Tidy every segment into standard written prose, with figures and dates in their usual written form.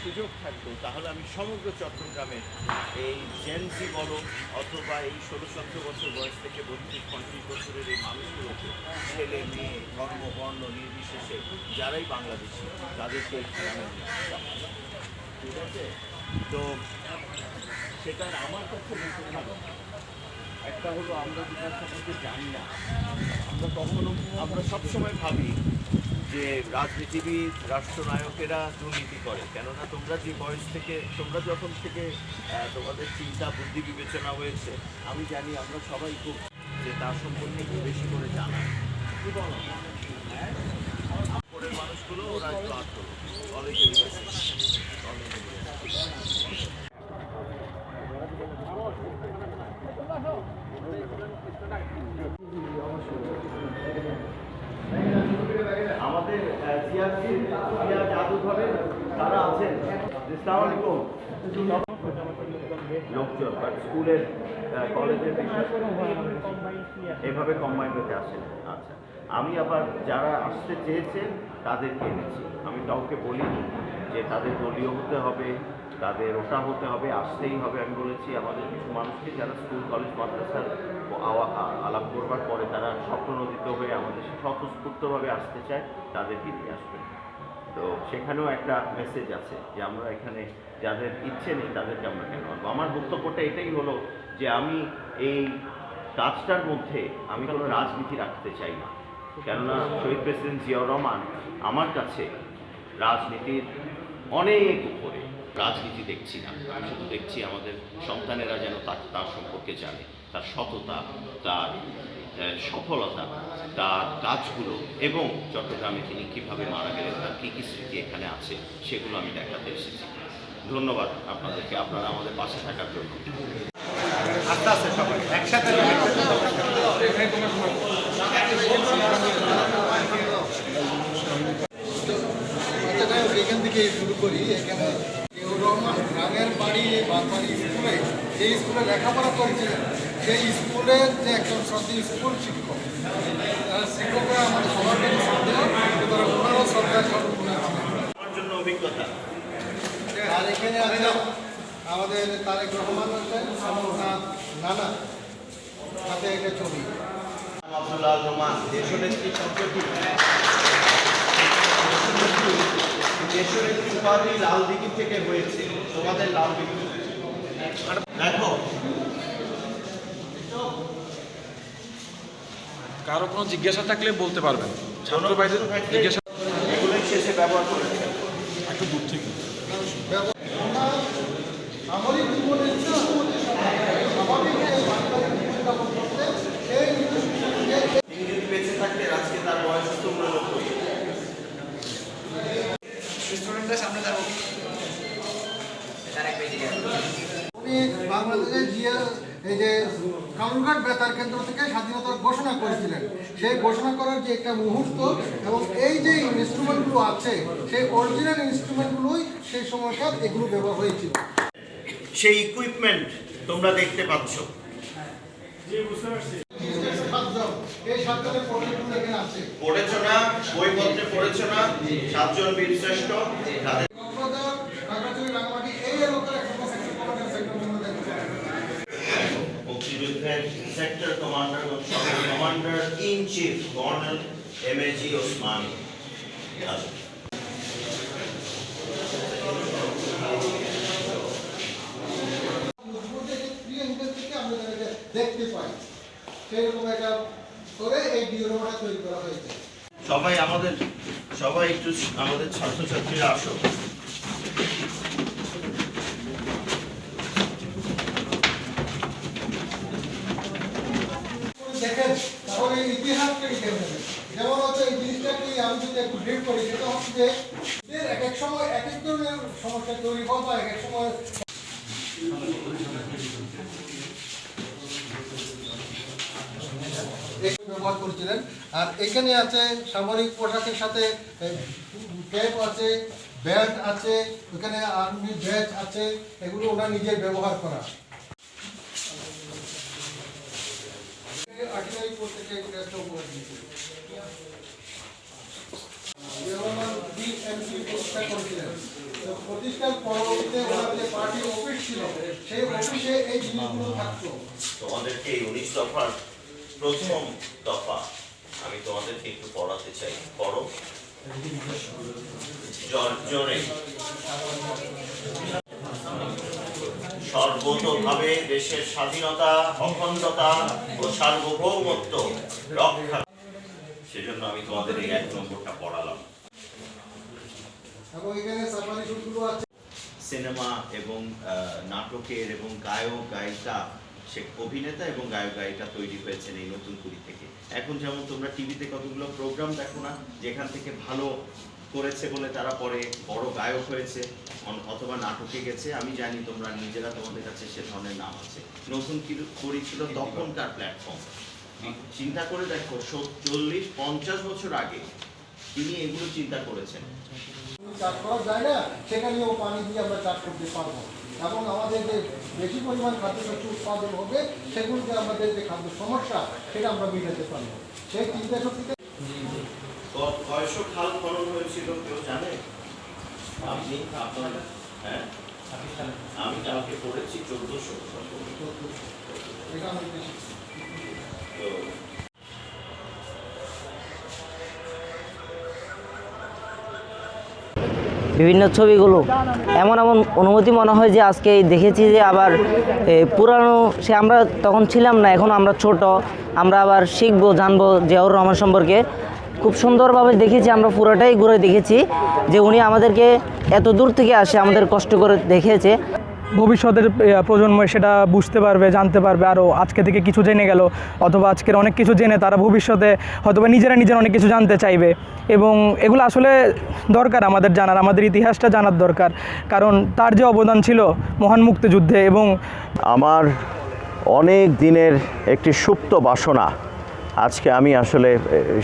সুযোগ থাকতো তাহলে আমি সমগ্র চট্টগ্রামের এই জেনজি বলো অথবা এই 16-17 বছর বয়স থেকে 32-35 বছরের এই মানুষগুলোকে, ছেলে মেয়ে ধর্ম বর্ণ নির্বিশেষে যারাই বাংলাদেশি, তাদেরকে এখানে আমি নিয়ে আসতাম। ঠিক আছে, তো সেটা আমার কাছে বেশি ভালো। একটা হলো আমরা যেটা সম্পর্কে জানি না, আমরা সবসময় ভাবি যে রাজনীতিবিদ রাষ্ট্রনায়কেরা দুর্নীতি করে। কেননা তোমরা যে বয়স থেকে, তোমরা যখন থেকে তোমাদের চিন্তা বুদ্ধি বিবেচনা হয়েছে, আমি জানি আমরা সবাই খুব যে তার সম্পর্কে একটু বেশি করে জানা। কি বলো? হ্যাঁ, পরের মানুষগুলো ওরা একটু আগ্রহ কলেজ ইউনিভার্সিটি। আমাদের জাদুঘরে তারা আছেন লোকজন, বাট স্কুলের কলেজের এভাবে কম্বাইন হতে আসেন। আচ্ছা, আমি আবার যারা আসতে চেয়েছেন তাদেরকে এনেছি। আমি কাউকে বলিনি যে তাদের দলীয় হতে হবে, তাদের ওটা হতে হবে, আসতেই হবে। আমি বলেছি আমাদের কিছু মানুষকে যারা স্কুল কলেজ মাদ্রাসার আলাপ করবার পরে তারা স্বপ্ননোদিত হয়ে আমাদের স্বতঃস্ফূর্তভাবে আসতে চায়, তাদেরকে নিয়ে আসবেন। তো সেখানেও একটা মেসেজ আছে যে আমরা এখানে যাদের ইচ্ছে নেই তাদেরকে আমরা কেন আনবো। আমার বক্তব্যটা এটাই হলো যে আমি এই কাজটার মধ্যে আমি কোনো রাজনীতি রাখতে চাই না। কেননা শহীদ প্রেসিডেন্ট জিয়াউর রহমান আমার কাছে রাজনীতির অনেক উপরে। রাজনীতি দেখছি না, আমি শুধু দেখছি আমাদের সন্তানেরা যেন তার সম্পর্কে জানে, তার সততা, তার সফলতা, তার কাজগুলো, এবং চট্টগ্রামে তিনি কীভাবে মারা গেলেন, তার কী কী স্মৃতি এখানে আছে, সেগুলো আমি দেখাতে এসেছি। ধন্যবাদ আপনাদেরকে, আপনারা আমাদের পাশে থাকার জন্য। আস্তে আস্তে সবাই একসাথে এখান থেকে শুরু করি। এখানে রহমান গ্রামের বাড়ি বাগবাড়ি স্কুলে, যে স্কুলে লেখাপড়া করেছিলেন, সেই স্কুলের যে একজন শ্রদ্ধেয় স্কুল শিক্ষক, শিক্ষকরা আমাদের সবার জন্য শ্রদ্ধেয়, সুতরাং ওনারও শ্রদ্ধার আমার জন্য অভিজ্ঞতা। আর এখানে আছে আমাদের তারেক রহমান আছেন, আমার নানা হাতে একটা ছবি। আব্দুল্লাহ রহমান দেশনেত্রী সম্প্রতি দেশনেত্রী উপাধি লালদিঘি থেকে হয়েছে, তোমাদের লালদিঘি। দেখো, কারো কোনো জিজ্ঞাসা থাকলে বলতে পারবেন, ছাত্র ভাইদের জিজ্ঞাসা এগুলোই শেষে ব্যবহার করেছে একটু দূর থেকে। আমারই জীবনের তিনি যদি বেঁচে থাকতেন আজকে তার বয়স হতো 89। স্টুডেন্টদের সামনে যাবো। উনি বাংলাদেশের এই যে কাউন্টঘাট বেতার কেন্দ্র থেকে স্বাধীনতার ঘোষণা করেছিলেন। সেই ঘোষণা করার যে একটা মুহূর্ত এবং এই যে ইনস্ট্রুমেন্টগুলো আছে, সেই অরিজিনাল ইনস্ট্রুমেন্টগুলোই সেই সময়কার এগুলো ব্যবহার হয়েছিল। সেই ইকুইপমেন্ট তোমরা দেখতে পাচ্ছ। এই সাতজনের পরিচয় এখানে আছে। পড়েছো না, বইপত্রে পড়েছো না, 7 জন বীর শ্রেষ্ঠ। তাদের মুক্তিযুদ্ধের সেক্টর কমান্ডার ও commander in chief colonel MAG Osmani. দেখতে পাই সেরকম একটা করে এই ডিওরোটা তৈরি করা হয়েছে। সবাই একটু আমাদের ছাত্রছাত্রীরা আসো। দেখেন তাহলে ইতিহাসটা লিখে নেবেন। যেমন হচ্ছে এই জিনিসটা কি আমি যদি একটু ব্রিফ করি, সেটা হচ্ছে যে এক এক সময় এক এক ধরনের সমস্যা তৈরি হয় বা এক এক সময় ব্যবহার করেছিলেন। আর এখানে আছে সামরিক পোশাকের সাথে ক্যাপ আছে, ব্যাট আছে, ওখানে আর্মি ব্যাচ আছে, এগুলো ওনার নিজের ব্যবহার করা। আর্টিলারি কোর্স থেকে এগুলো একটা উপহার দিয়েছিল। বিএমসি প্রতিষ্ঠা করেছিলেন। তো প্রতিষ্ঠার পরবর্তীতে ওনার যে পার্টি অফিস ছিল সেই অফিসে এই জিনিসগুলো থাকতো। তোমাদেরকে এই 19 দফার প্রথম দফা আমি তোমাদেরকে একটু পড়াতে চাই, পড়ো। জর্জরে সর্বতোভাবে দেশের স্বাধীনতা, অখণ্ডতা ও সার্বভৌমত্ব রক্ষা, সেজন্য আমি তোমাদের এই 1 নম্বরটা পড়ালাম। এবং এখানে সাফারি শুটগুলো আছে। সিনেমা এবং নাটকের এবং গায়ক গায়িকা, সে অভিনেতা এবং গায়ক গায়িকা তৈরি হয়েছেন এই নতুন কুড়ি থেকে। এখন যেমন তোমরা টিভিতে কতগুলো প্রোগ্রাম দেখো না, যেখান থেকে ভালো করেছে বলে তারা পরে বড় গায়ক হয়েছে অথবা নাটকে গেছে। আমি জানি তোমরা নিজেরা, তোমাদের কাছে সে ধরনের নাম আছে। নতুন কুড়ি ছিল তখনকার প্ল্যাটফর্ম। চিন্তা করে দেখো 40-50 বছর আগে তিনি এগুলো চিন্তা করেছেন। চাষ করা যায় না, সেখানেও পানি দিয়ে আমরা চাষ করতে পারবো এবং আমাদের যে বেশি পরিমাণ খাদ্যশস্য উৎপাদন হবে সেগুলোকে আমাদের যে খাদ্য সমস্যা সেটা আমরা মেটাতে পারবো। সেই চিন্তা শক্তিতে কয়শো খাল খনন হয়েছিল কেউ জানে? আপনি আপনারা? হ্যাঁ, আমি কালকে পড়েছি 1400। এটা আমি বেশি তো বিভিন্ন ছবিগুলো এমন এমন অনুভূতি মনে হয় যে আজকে দেখেছি যে আবার পুরানো সে আমরা তখন ছিলাম না, এখন আমরা ছোট, আমরা আবার শিখবো জানবো জিয়াউর রহমান সম্পর্কে। খুব সুন্দরভাবে দেখেছি, আমরা পুরোটাই ঘুরে দেখেছি যে উনি আমাদেরকে এত দূর থেকে আসে আমাদের কষ্ট করে দেখেছে। ভবিষ্যতের প্রজন্ম সেটা বুঝতে পারবে, জানতে পারবে, আরও আজকে থেকে কিছু জেনে গেল অথবা আজকের অনেক কিছু জেনে তারা ভবিষ্যতে হয়তোবা নিজেরা অনেক কিছু জানতে চাইবে। এবং এগুলো আসলে দরকার আমাদের জানার, আমাদের ইতিহাসটা জানার দরকার, কারণ তার যে অবদান ছিল মহান মুক্তিযুদ্ধে। এবং আমার অনেক দিনের একটি সুপ্ত বাসনা, আজকে আমি আসলে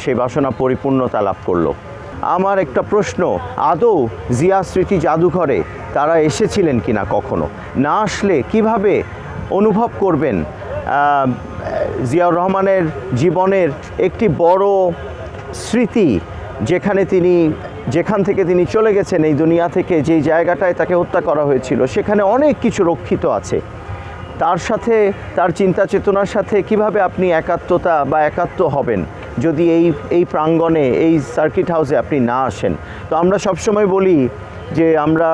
সেই বাসনা পরিপূর্ণতা লাভ করলো। আমার একটা প্রশ্ন, আদৌ জিয়া স্মৃতি জাদুঘরে তারা এসেছিলেন কিনা কখনো? না আসলে কিভাবে অনুভব করবেন জিয়াউর রহমানের জীবনের একটি বড় স্মৃতি, যেখান থেকে তিনি চলে গেছেন এই দুনিয়া থেকে, যেই জায়গাটায় তাকে হত্যা করা হয়েছিল সেখানে অনেক কিছু রক্ষিত আছে। তার সাথে, তার চিন্তা চেতনার সাথে কিভাবে আপনি একাত্ম হবেন যদি এই প্রাঙ্গণে, এই সার্কিট হাউসে আপনি না আসেন? তো আমরা সবসময় বলি যে আমরা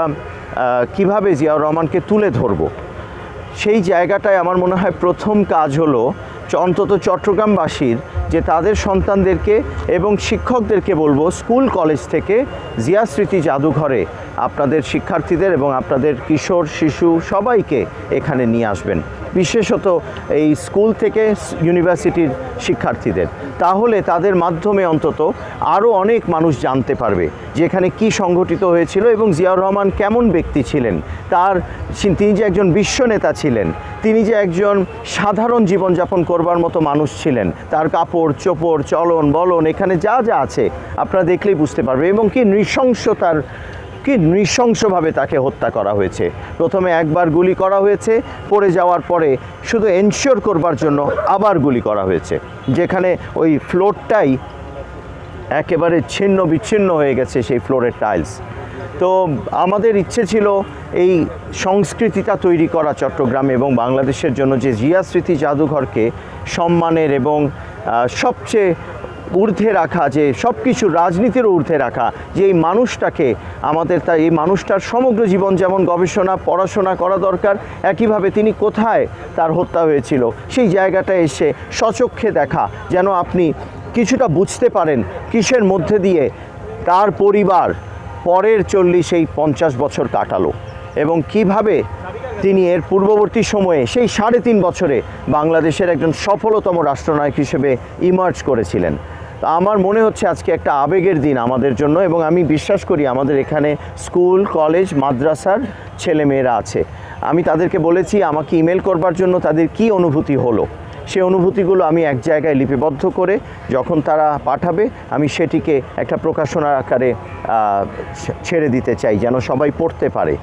কিভাবে জিয়াউর রহমানকে তুলে ধরব। সেই জায়গাটায় আমার মনে হয় প্রথম কাজ হলো অন্তত চট্টগ্রামবাসীর, যে তাদের সন্তানদেরকে এবং শিক্ষকদেরকে বলবো স্কুল কলেজ থেকে জিয়া স্মৃতি জাদুঘরে আপনাদের শিক্ষার্থীদের এবং আপনাদের কিশোর শিশু সবাইকে এখানে নিয়ে আসবেন, বিশেষত এই স্কুল থেকে ইউনিভার্সিটির শিক্ষার্থীদের। তাহলে তাদের মাধ্যমে অন্তত আরও অনেক মানুষ জানতে পারবে যে এখানে কী সংঘটিত হয়েছিল এবং জিয়াউর রহমান কেমন ব্যক্তি ছিলেন, তিনি যে একজন বিশ্বনেতা ছিলেন, তিনি যে একজন সাধারণ জীবনযাপন করবার মতো মানুষ ছিলেন, তার কাপড় চোপড় চলন বলন এখানে যা যা আছে আপনারা দেখলেই বুঝতে পারবে। এবং কি নৃশংসভাবে তাকে হত্যা করা হয়েছে। প্রথমে একবার গুলি করা হয়েছে, পড়ে যাওয়ার পরে শুধু এনশিওর করবার জন্য আবার গুলি করা হয়েছে, যেখানে ওই ফ্লোরটাই একেবারে ছিন্ন বিচ্ছিন্ন হয়ে গেছে, সেই ফ্লোরের টাইলস। তো আমাদের ইচ্ছে ছিল এই সংস্কৃতিটা তৈরি করা চট্টগ্রামে এবং বাংলাদেশের জন্য, যে জিয়া স্মৃতি জাদুঘরকে সম্মানের এবং সবচেয়ে ঊর্ধ্বে রাখা, যে সব কিছু রাজনীতির ঊর্ধ্বে রাখা, যে এই মানুষটাকে আমাদের এই মানুষটার সমগ্র জীবন যেমন গবেষণা পড়াশোনা করা দরকার, একইভাবে তিনি কোথায় তার হত্যা হয়েছিল সেই জায়গাটায় এসে সচক্ষে দেখা, যেন আপনি কিছুটা বুঝতে পারেন কিসের মধ্যে দিয়ে তার পরিবার পরের 40-50 বছর কাটালো এবং কিভাবে তিনি এর পূর্ববর্তী সময়ে সেই 3.5 বছরে বাংলাদেশের একজন সফলতম রাষ্ট্রনায়ক হিসেবে ইমার্জ করেছিলেন। আমার মনে হচ্ছে আজকে একটা আবেগের দিন আমাদের জন্য, এবং আমি বিশ্বাস করি আমাদের এখানে স্কুল কলেজ মাদ্রাসার ছেলেমেয়েরা আছে। আমি তাদেরকে বলেছি আমাকে ইমেল করবার জন্য তাদের কি অনুভূতি হলো, সেই অনুভূতিগুলো আমি এক জায়গায় লিপিবদ্ধ করে যখন তারা পাঠাবে আমি সেটিকে একটা প্রকাশনার আকারে ছেড়ে দিতে চাই, যেন সবাই পড়তে পারে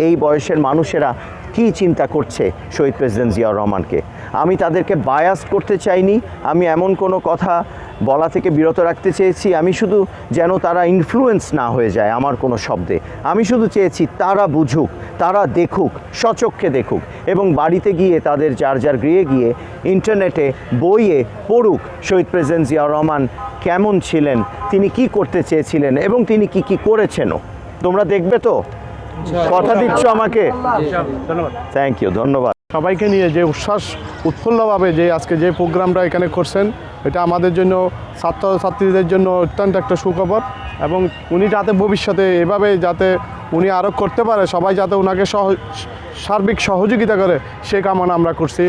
এই বয়সের মানুষেরা কী চিন্তা করছে শহীদ প্রেসিডেন্ট জিয়াউর রহমানকে। আমি তাদেরকে বায়াস করতে চাইনি, আমি এমন কোনো কথা বলা থেকে বিরত রাখতে চেয়েছি। আমি শুধু যেন তারা ইনফ্লুয়েন্স না হয়ে যায় আমার কোনো শব্দে। আমি শুধু চেয়েছি তারা বুঝুক, তারা দেখুক, স্বচক্ষে দেখুক এবং বাড়িতে গিয়ে তাদের যার যার গৃহে গিয়ে ইন্টারনেটে বইয়ে পড়ুক শহীদ প্রেসিডেন্ট জিয়াউর রহমান কেমন ছিলেন, তিনি কি করতে চেয়েছিলেন এবং তিনি কি কি করেছেনও। তোমরা দেখবে তো? কথা দিচ্ছ আমাকে? থ্যাংক ইউ, ধন্যবাদ। সবাইকে নিয়ে যে উচ্ছ্বাস উৎফুল্লভাবে যে আজকে যে প্রোগ্রামটা এখানে করছেন, এটা আমাদের জন্য ছাত্রছাত্রীদের জন্য অত্যন্ত একটা সুখবর এবং উনি যাতে ভবিষ্যতে এভাবে যাতে উনি আরও করতে পারে, সবাই যাতে ওনাকে সার্বিক সহযোগিতা করে সে কামনা আমরা করছি।